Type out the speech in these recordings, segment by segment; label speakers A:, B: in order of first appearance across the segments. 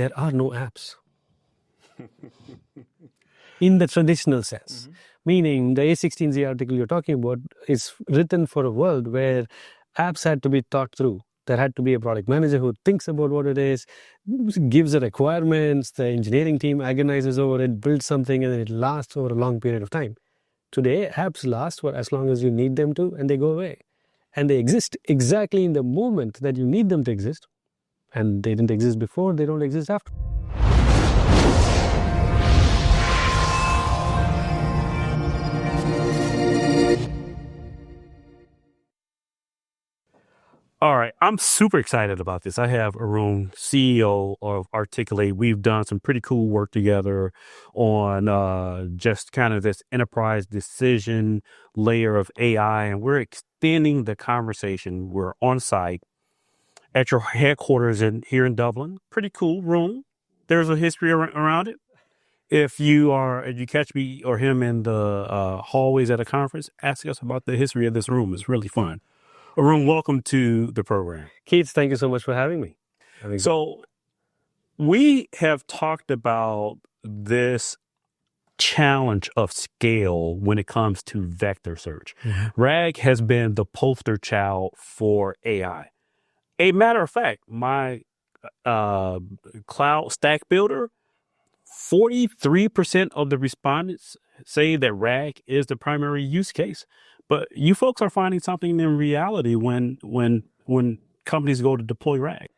A: there are no apps in the traditional sense. Meaning the A16Z article you're talking about is written for a world where apps had to be thought through. There had to be a product manager who thinks about what it is, gives the requirements, the engineering team agonizes over it, builds something, and it lasts over a long period of time. Today, apps last for as long as you need them to, and they go away. And they exist exactly in the moment that you need them to exist. And they didn't exist before, they don't exist after.
B: All right, I'm super excited about this. I have Arun, CEO of Articul8. We've done some pretty cool work together on just kind of this enterprise decision layer of AI, and we're extending the conversation. We're on site at your headquarters here in Dublin. Pretty cool room. There's a history around it. If you catch me or him in the hallways at a conference, ask us about the history of this room. It's really fun. Arun, welcome to the program.
A: Keith, thank you so much for having me.
B: So we have talked about this challenge of scale when it comes to vector search. RAG has been the poster child for AI. A matter of fact, my cloud stack builder, 43% of the respondents say that RAG is the primary use case. But you folks are finding something in reality when companies go to deploy RAG.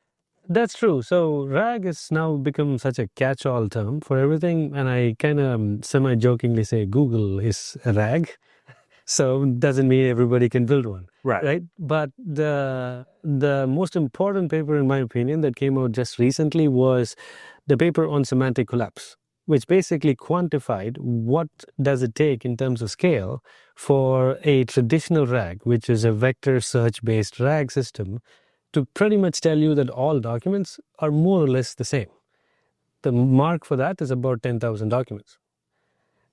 A: That's true. So RAG has now become such a catch-all term for everything. And I kind of semi-jokingly say Google is a RAG. So doesn't mean everybody can build one. Right? But the most important paper, in my opinion, that came out just recently was the paper on semantic collapse, which basically quantified what does it take in terms of scale for a traditional RAG, which is a vector search-based RAG system, to pretty much tell you that all documents are more or less the same. The mark for that is about 10,000 documents.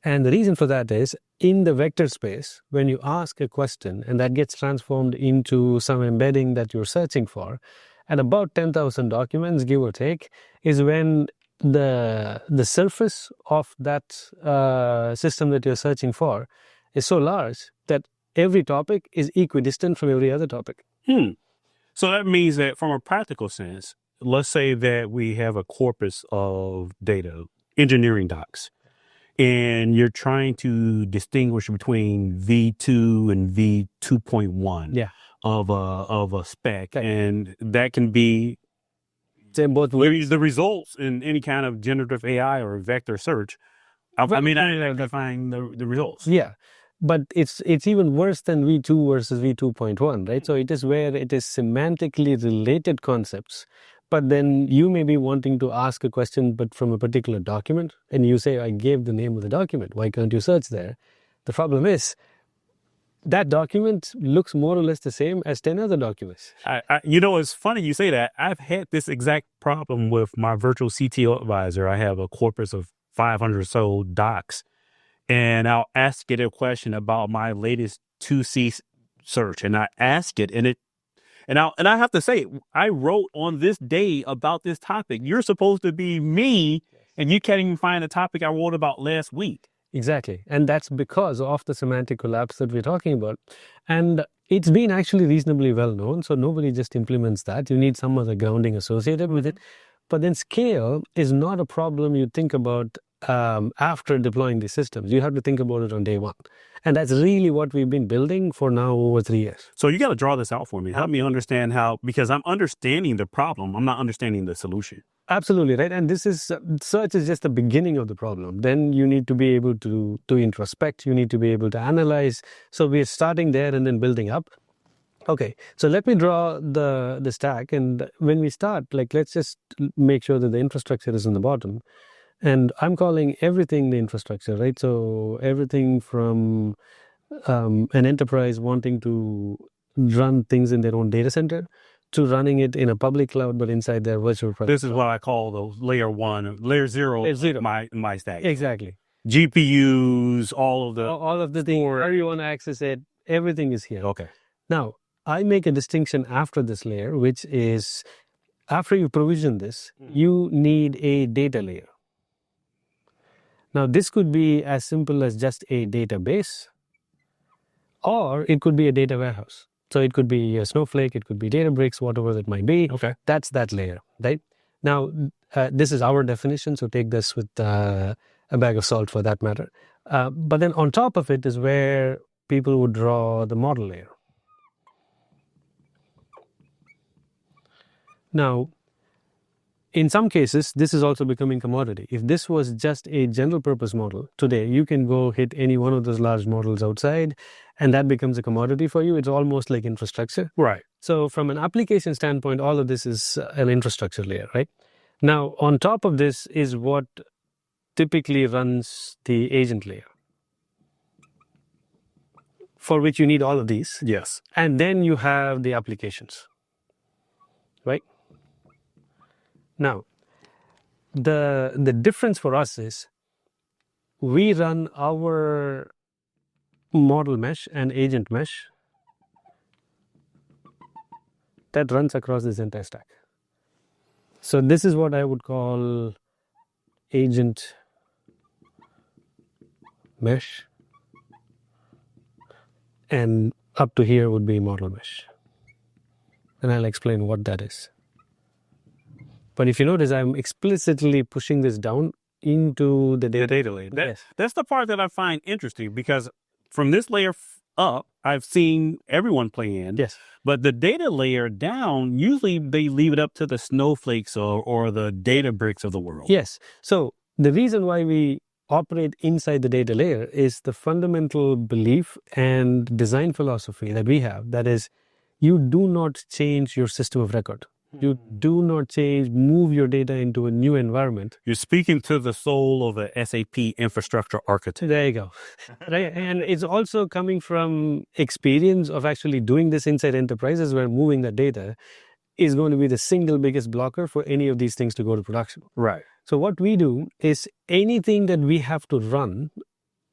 A: And the reason for that is, in the vector space, when you ask a question and that gets transformed into some embedding that you're searching for, at about 10,000 documents, give or take, is when the surface of that system that you're searching for is so large that every topic is equidistant from every other topic.
B: So that means that from a practical sense, let's say that we have a corpus of data, engineering docs, and you're trying to distinguish between V2 and V2.1 of a spec, and that can be
A: both ways.
B: The results in any kind of generative AI or vector search. I mean, I identifying the results.
A: Yeah, but it's even worse than V2 versus V2.1, right? So it is where it is semantically related concepts, but then you may be wanting to ask a question, but from a particular document, and you say, I gave the name of the document. Why can't you search there? The problem is, that document looks more or less the same as 10 other documents.
B: It's funny you say that. I've had this exact problem with my virtual CTO advisor. I have a corpus of 500 or so docs, and I'll ask it a question about my latest 2C search, and I ask it, and I have to say, I wrote on this day about this topic. You're supposed to be me, and you can't even find a topic I wrote about last week.
A: Exactly. And that's because of the semantic collapse that we're talking about. And it's been actually reasonably well known. So nobody just implements that. You need some other grounding associated with it. But then scale is not a problem you think about after deploying these systems. You have to think about it on day one. And that's really what we've been building for now over 3 years.
B: So you got to draw this out for me. Help me understand how, because I'm understanding the problem. I'm not understanding the solution.
A: Absolutely, right. And search is just the beginning of the problem. Then you need to be able to introspect. You need to be able to analyze. So we're starting there and then building up. Okay, so let me draw the stack. And when we start, let's just make sure that the infrastructure is on the bottom. And I'm calling everything the infrastructure, right? So everything from an enterprise wanting to run things in their own data center to running it in a public cloud, but inside their virtual private
B: This is what I call the layer one, layer zero, my stack.
A: Exactly.
B: GPUs, all of the
A: things, how you want to access it, everything is here.
B: Okay.
A: Now, I make a distinction after this layer, which is after you provision this, you need a data layer. Now, this could be as simple as just a database, or it could be a data warehouse. So it could be a Snowflake, it could be Databricks, whatever it might be.
B: Okay.
A: That's that layer, right? Now, this is our definition, so take this with a bag of salt for that matter. But then on top of it is where people would draw the model layer. Now, in some cases, this is also becoming commodity. If this was just a general purpose model, today you can go hit any one of those large models outside and that becomes a commodity for you. It's almost like infrastructure.
B: Right.
A: So from an application standpoint, all of this is an infrastructure layer, right? Now, on top of this is what typically runs the agent layer, for which you need all of these.
B: Yes.
A: And then you have the applications, right? Now, the difference for us is we run our model mesh and agent mesh that runs across this entire stack. So this is what I would call agent mesh, and up to here would be model mesh. And I'll explain what that is. But if you notice, I'm explicitly pushing this down into the data layer.
B: Yes. That's the part that I find interesting, because from this layer up, I've seen everyone play in.
A: Yes.
B: But the data layer down, usually they leave it up to the Snowflakes or the Databricks of the world.
A: Yes. So the reason why we operate inside the data layer is the fundamental belief and design philosophy that we have. That is, you do not change your system of record. You do not move your data into a new environment.
B: You're speaking to the soul of a SAP infrastructure architect.
A: There you go. Right? And it's also coming from experience of actually doing this inside enterprises where moving the data is going to be the single biggest blocker for any of these things to go to production.
B: Right.
A: So what we do is anything that we have to run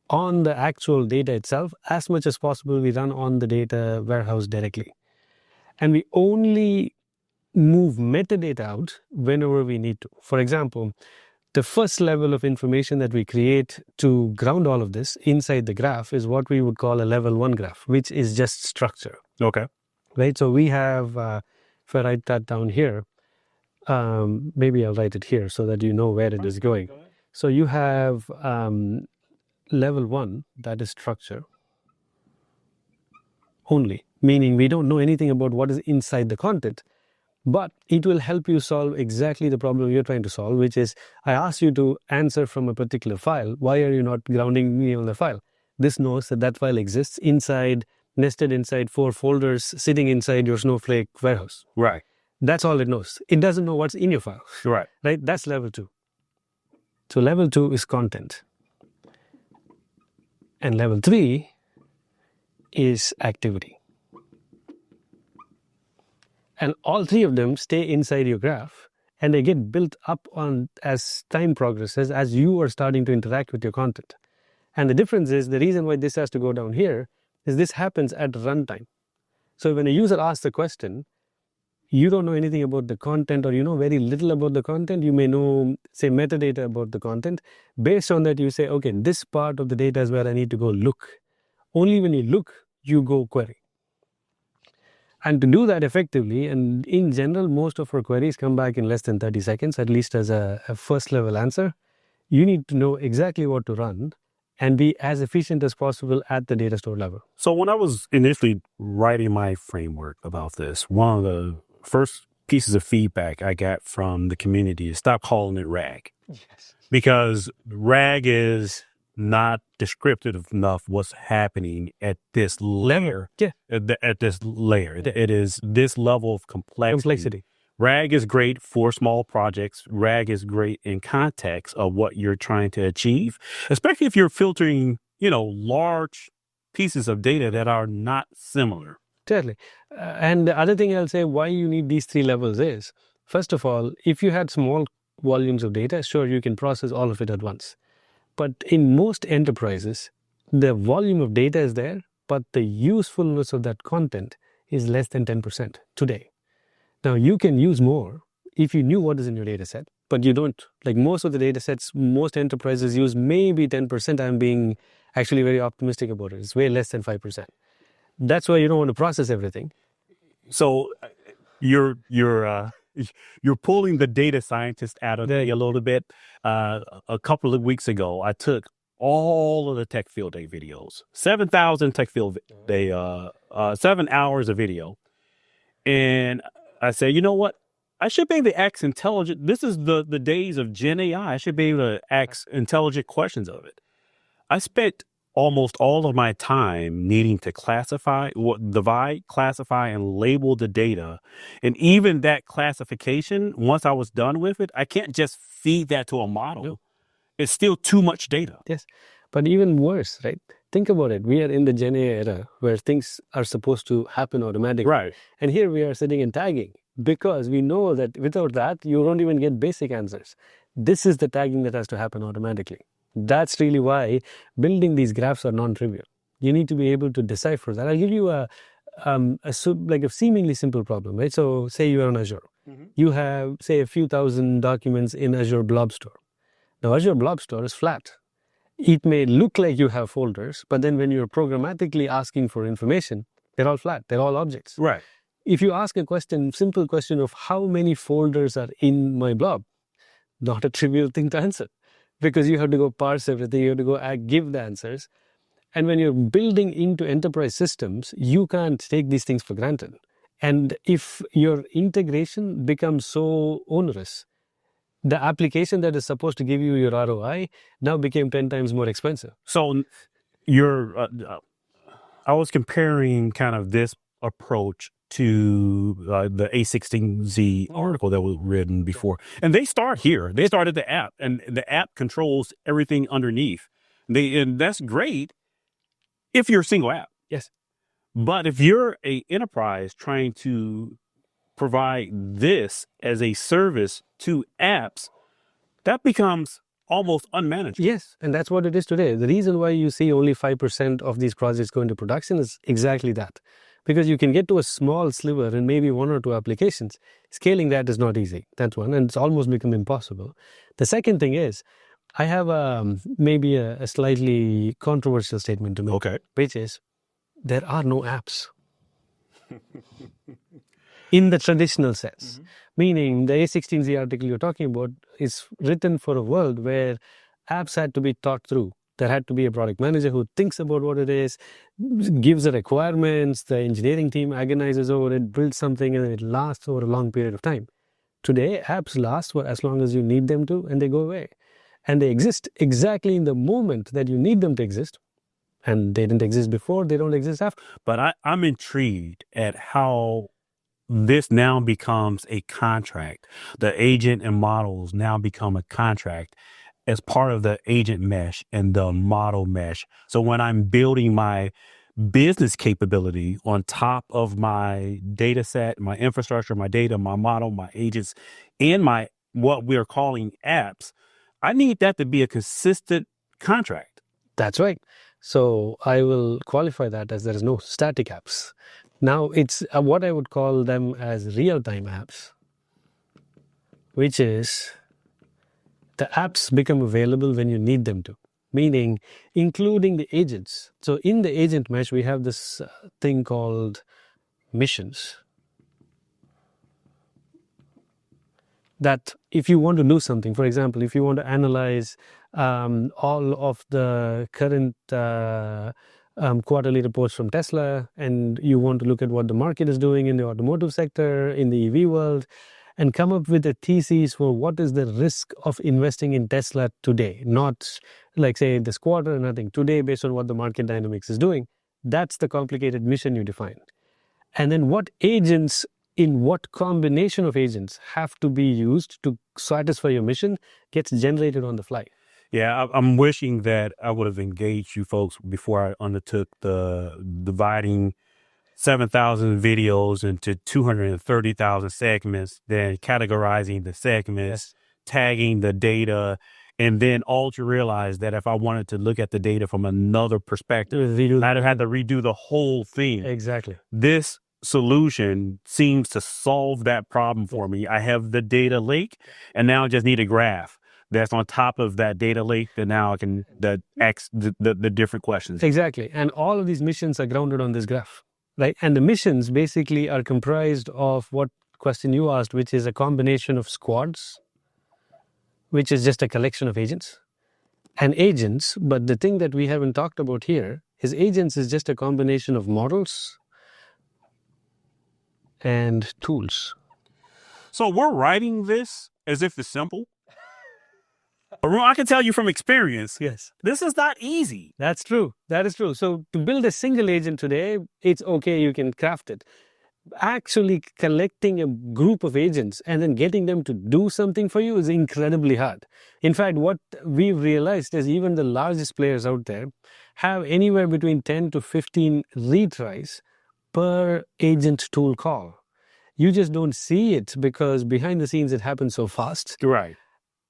A: on the actual data itself, as much as possible, we run on the data warehouse directly. And we only move metadata out whenever we need to. For example, the first level of information that we create to ground all of this inside the graph is what we would call a level 1 graph, which is just structure.
B: Okay.
A: Right? So we have, if I write that down here, maybe I'll write it here so that you know where it is going. So you have level 1, that is structure only, meaning we don't know anything about what is inside the content. But it will help you solve exactly the problem you're trying to solve, which is, I asked you to answer from a particular file. Why are you not grounding me on the file? This knows that that file exists nested inside 4 folders, sitting inside your Snowflake warehouse.
B: Right.
A: That's all it knows. It doesn't know what's in your file.
B: Right.
A: Right? That's level 2. So level 2 is content. And level 3 is activity. And all 3 of them stay inside your graph, and they get built up on as time progresses, as you are starting to interact with your content. And the difference is, the reason why this has to go down here is this happens at runtime. So when a user asks a question, you don't know anything about the content, or you know very little about the content. You may know, say, metadata about the content. Based on that, you say, okay, this part of the data is where I need to go look. Only when you look, you go query. And to do that effectively, and in general, most of our queries come back in less than 30 seconds, at least as a first level answer. You need to know exactly what to run and be as efficient as possible at the data store level.
B: So when I was initially writing my framework about this, one of the first pieces of feedback I got from the community is stop calling it RAG.
A: Yes.
B: Because RAG is not descriptive enough what's happening at this layer.
A: Yeah.
B: At this layer. It is this level of complexity. RAG is great for small projects. RAG is great in context of what you're trying to achieve, especially if you're filtering, large pieces of data that are not similar.
A: Totally. And the other thing I'll say why you need these 3 levels is, first of all, if you had small volumes of data, sure, you can process all of it at once. But in most enterprises, the volume of data is there, but the usefulness of that content is less than 10% today. Now, you can use more if you knew what is in your data set, but you don't, like most of the data sets, most enterprises use maybe 10%. I'm being actually very optimistic about it. It's way less than 5%. That's why you don't want to process everything.
B: So you're pulling the data scientist out of me a little bit. A couple of weeks ago, I took all of the Tech Field Day videos, 7,000 Tech Field Day, 7 hours of video. And I said, you know what? I should be able to ask intelligent. This is the days of Gen AI. I should be able to ask intelligent questions of it. I spent almost all of my time needing to divide, classify, and label the data. And even that classification, once I was done with it, I can't just feed that to a model. No. It's still too much data.
A: Yes. But even worse, right? Think about it. We are in the Gen AI era where things are supposed to happen automatically.
B: Right.
A: And here we are sitting and tagging because we know that without that, you don't even get basic answers. This is the tagging that has to happen automatically. That's really why building these graphs are non-trivial. You need to be able to decipher that. I'll give you a seemingly simple problem, right? So say you are on Azure. You have, say, a few thousand documents in Azure Blob Store. Now, Azure Blob Store is flat. It may look like you have folders, but then when you're programmatically asking for information, they're all flat. They're all objects.
B: Right.
A: If you ask a simple question of how many folders are in my blob, not a trivial thing to answer. Because you have to go parse everything, you have to go give the answers. And when you're building into enterprise systems, you can't take these things for granted. And if your integration becomes so onerous, the application that is supposed to give you your ROI now became 10 times more expensive.
B: So I was comparing kind of this approach to the A16Z article that was written before. And they start here. They started the app, and the app controls everything underneath. And that's great if you're a single app.
A: Yes.
B: But if you're an enterprise trying to provide this as a service to apps, that becomes almost unmanageable.
A: Yes, and that's what it is today. The reason why you see only 5% of these projects go into production is exactly that. Because you can get to a small sliver in maybe 1 or 2 applications. Scaling that is not easy. That's one, and it's almost become impossible. The second thing is, I have maybe a slightly controversial statement to make.
B: Okay.
A: Which is, there are no apps. In the traditional sense. Meaning the A16Z article you're talking about is written for a world where apps had to be thought through. There had to be a product manager who thinks about what it is, gives the requirements, the engineering team agonizes over it, builds something, and it lasts over a long period of time. Today, apps last for as long as you need them to, and they go away. And they exist exactly in the moment that you need them to exist. And they didn't exist before, they don't exist after.
B: But I'm intrigued at how this now becomes a contract. The agent and models now become a contract as part of the agent mesh and the model mesh. So when I'm building my business capability on top of my data set, my infrastructure, my data, my model, my agents, and my what we're calling apps, I need that to be a consistent contract.
A: That's right. So I will qualify that as there is no static apps. Now it's what I would call them as real-time apps, which is the apps become available when you need them to, meaning including the agents. So in the agent mesh, we have this thing called missions. That if you want to do something, for example, if you want to analyze all of the current quarterly reports from Tesla, and you want to look at what the market is doing in the automotive sector, in the EV world, and come up with a thesis for what is the risk of investing in Tesla today, not like say this quarter or nothing, today based on what the market dynamics is doing. That's the complicated mission you define. And then what agents in what combination of agents have to be used to satisfy your mission gets generated on the fly.
B: Yeah, I'm wishing that I would have engaged you folks before I undertook the dividing 7,000 videos into 230,000 segments, then categorizing the segments, tagging the data, and then all to realize that if I wanted to look at the data from another perspective, I'd have had to redo the whole thing.
A: Exactly.
B: This solution seems to solve that problem for me. I have the data lake, and now I just need a graph that's on top of that data lake that now I can ask the different questions.
A: Exactly. And all of these missions are grounded on this graph, right? And the missions basically are comprised of what question you asked, which is a combination of squads, which is just a collection of agents, and agents. But the thing that we haven't talked about here is agents is just a combination of models and tools.
B: So we're writing this as if it's simple. I can tell you from experience,
A: yes,
B: this is not easy.
A: That's true. That is true. So to build a single agent today, it's okay, you can craft it. Actually collecting a group of agents and then getting them to do something for you is incredibly hard. In fact, what we've realized is even the largest players out there have anywhere between 10 to 15 retries per agent tool call. You just don't see it because behind the scenes it happens so fast.
B: Right.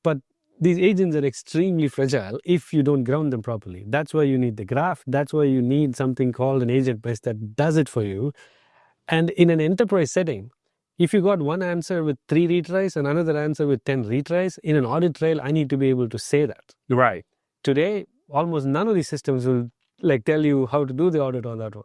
A: But these agents are extremely fragile if you don't ground them properly. That's why you need the graph. That's why you need something called an agent mesh that does it for you. And in an enterprise setting, if you got one answer with 3 retries and another answer with 10 retries, in an audit trail, I need to be able to say that.
B: Right.
A: Today, almost none of these systems will tell you how to do the audit on that one.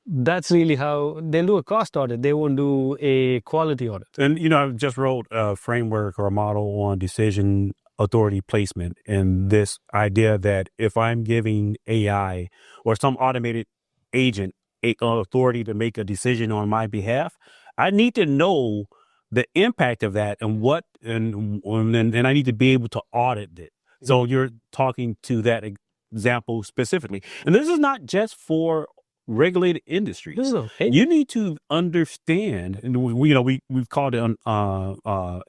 A: That's really how they'll do a cost audit. They won't do a quality audit.
B: And, I just wrote a framework or a model on decision authority placement, and this idea that if I'm giving AI or some automated agent authority to make a decision on my behalf, I need to know the impact of that and and I need to be able to audit it. So you're talking to that example specifically, and this is not just for regulated industries.
A: No.
B: You need to understand, and we've called it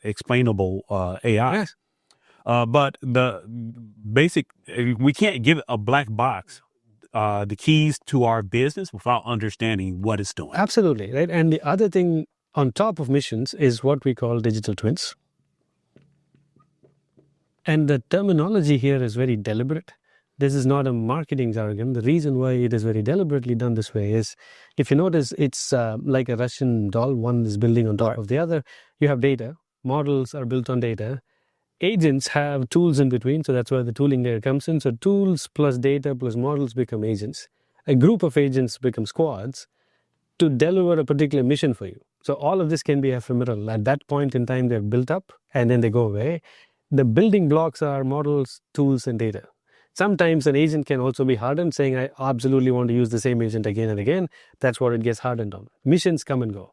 B: explainable AI.
A: Yes.
B: But the basic, we can't give it a black box, the keys to our business without understanding what it's doing.
A: Absolutely, right? And the other thing on top of missions is what we call digital twins. And the terminology here is very deliberate. This is not a marketing jargon. The reason why it is very deliberately done this way is, if you notice, it's like a Russian doll. One is building on top of the other. You have data. Models are built on data. Agents have tools in between, so that's where the tooling layer comes in. So tools plus data plus models become agents. A group of agents become squads to deliver a particular mission for you. So all of this can be ephemeral. At that point in time, they're built up and then they go away. The building blocks are models, tools, and data. Sometimes an agent can also be hardened, saying, I absolutely want to use the same agent again and again. That's what it gets hardened on. Missions come and go.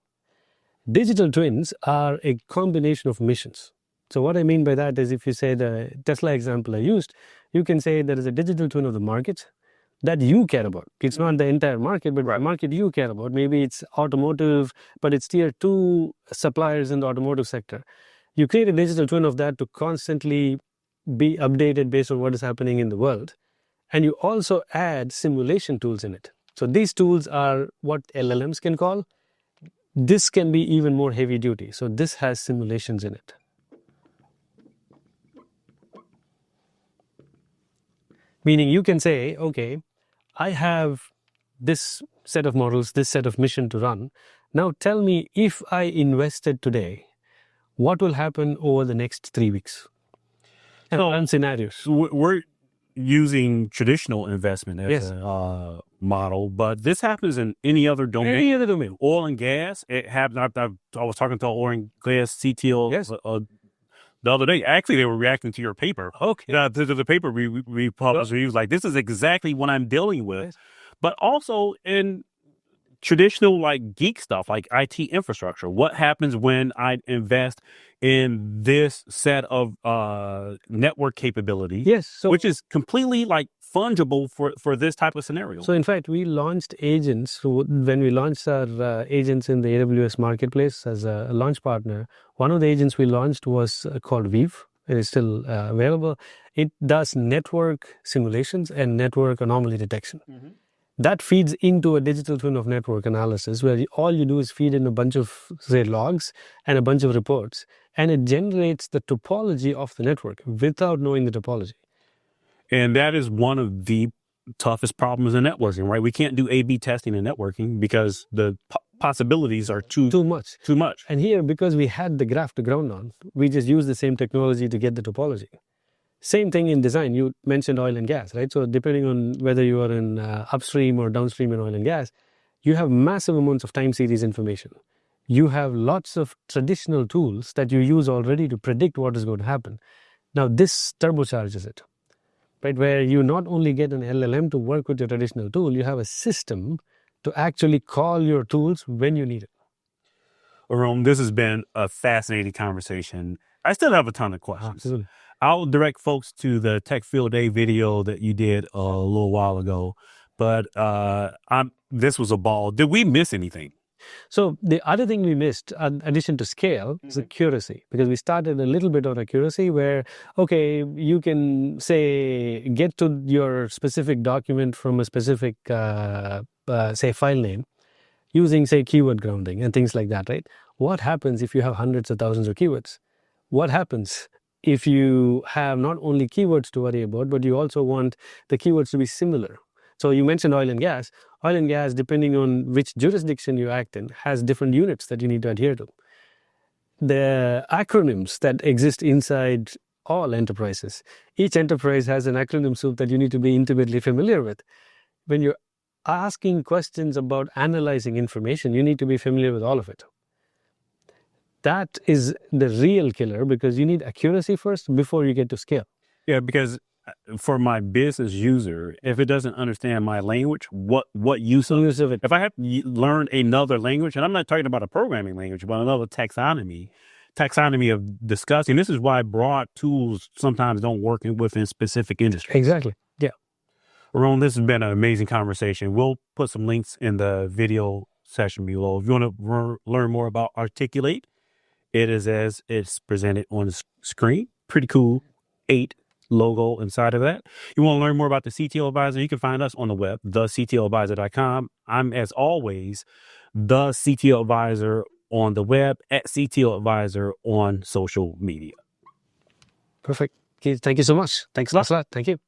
A: Digital twins are a combination of missions. So what I mean by that is, if you say the Tesla example I used, you can say there is a digital twin of the market that you care about. It's not the entire market, but the market you care about. Maybe it's automotive, but it's tier 2 suppliers in the automotive sector. You create a digital twin of that to constantly be updated based on what is happening in the world. And you also add simulation tools in it. So these tools are what LLMs can call. This can be even more heavy duty. So this has simulations in it. Meaning you can say, okay, I have this set of models, this set of mission to run. Now tell me, if I invested today, what will happen over the next 3 weeks? And run scenarios.
B: We're using traditional investment as a model, but this happens in any other domain.
A: Any other domain.
B: Oil and gas, it happens. I was talking to an oil and gas CTO the other day. Actually, they were reacting to your paper.
A: Okay.
B: To the paper we published. He was like, this is exactly what I'm dealing with.
A: Yes.
B: But also in traditional geek stuff, like IT infrastructure. What happens when I invest in this set of network capability?
A: Yes.
B: Which is completely fungible for this type of scenario.
A: So in fact, we launched agents. When we launched our agents in the AWS marketplace as a launch partner, one of the agents we launched was called Weave. It is still available. It does network simulations and network anomaly detection. Mm-hmm. That feeds into a digital twin of network analysis, where all you do is feed in a bunch of, say, logs and a bunch of reports, and it generates the topology of the network without knowing the topology.
B: And that is one of the toughest problems in networking, right? We can't do A/B testing in networking because the possibilities are too
A: much.
B: Too much.
A: And here, because we had the graph to ground on, we just use the same technology to get the topology. Same thing in design. You mentioned oil and gas, right? So depending on whether you are in upstream or downstream in oil and gas, you have massive amounts of time series information. You have lots of traditional tools that you use already to predict what is going to happen. Now this turbocharges it, right? Where you not only get an LLM to work with your traditional tool, you have a system to actually call your tools when you need it.
B: Arun, this has been a fascinating conversation. I still have a ton of questions.
A: Absolutely.
B: I'll direct folks to the Tech Field Day video that you did a little while ago, but this was a ball. Did we miss anything?
A: So the other thing we missed, in addition to scale, is accuracy, because we started a little bit on accuracy where, okay, you can say, get to your specific document from a specific, say, file name using, say, keyword grounding and things like that, right? What happens if you have hundreds of thousands of keywords? What happens if you have not only keywords to worry about, but you also want the keywords to be similar? So you mentioned oil and gas. Oil and gas, depending on which jurisdiction you act in, has different units that you need to adhere to. The acronyms that exist inside all enterprises, each enterprise has an acronym soup that you need to be intimately familiar with. When you're asking questions about analyzing information, you need to be familiar with all of it. That is the real killer, because you need accuracy first before you get to scale.
B: Yeah, because for my business user, if it doesn't understand my language, what use of it? If I have to learn another language, and I'm not talking about a programming language, but another taxonomy of discussing, this is why broad tools sometimes don't work within specific industries.
A: Exactly. Yeah.
B: Arun, this has been an amazing conversation. We'll put some links in the video session below. If you want to learn more about Articul8, it is as it's presented on the screen. Pretty cool. 8 logo inside of that. You want to learn more about the CTO Advisor, you can find us on the web, thectoadvisor.com. I'm, as always, the CTO Advisor on the web, at CTO Advisor on social media.
A: Perfect. Thank you so much.
B: Thanks a lot.
A: Thank you.